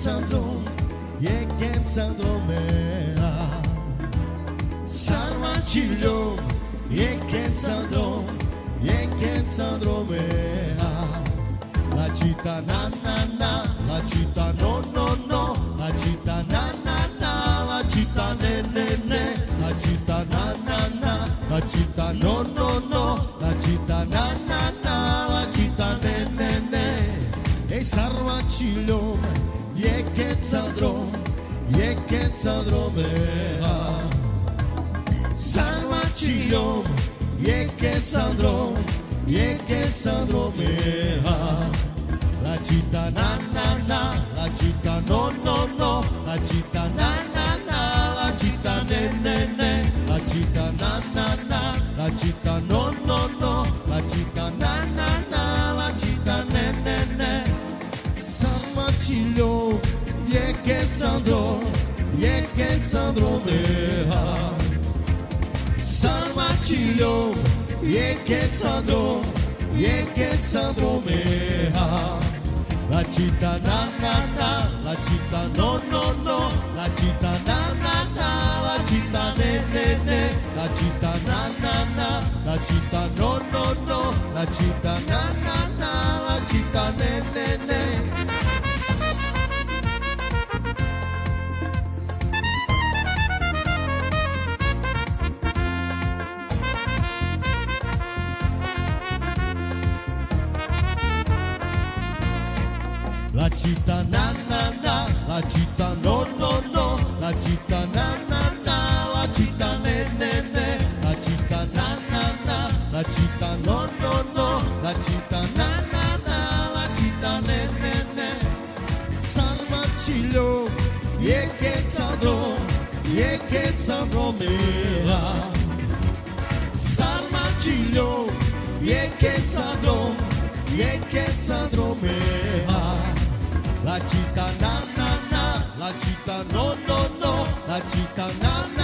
Sandro, Yeken Sandromera. Sarmacillo, Yeken Sandromera. La città na na na, la città no no no, la città na na na, la città ne ne ne, la città na na na, la città no no no, la città na na na, la città ne ne ne. E Sarmacillo, Yeken Sandromera. Sarmacillo, Yeken Sandromera. La città na na na, la città no no no, la città na na na, la città ne ne ne, la città na na na, la città no no no, la città na na na, la città ne ne ne. Sarmacillo, Yeken Sandromera. Sarmacillo, Yeken Sandromera. La città na na na, la città no no no, la città na na na, la città ne ne ne, la città na na na, la città no no no, la città na na na, la città ne ne ne. La città na na na, la città no no no, la città na na na, la città ne ne ne, la città na na na, la città no no no, la città na na na, la città ne ne ne. Sarmacillo, Yeken Sandromera. Sarmacillo, Yeken Sandromera. La città na na na, la città no no no, la città na na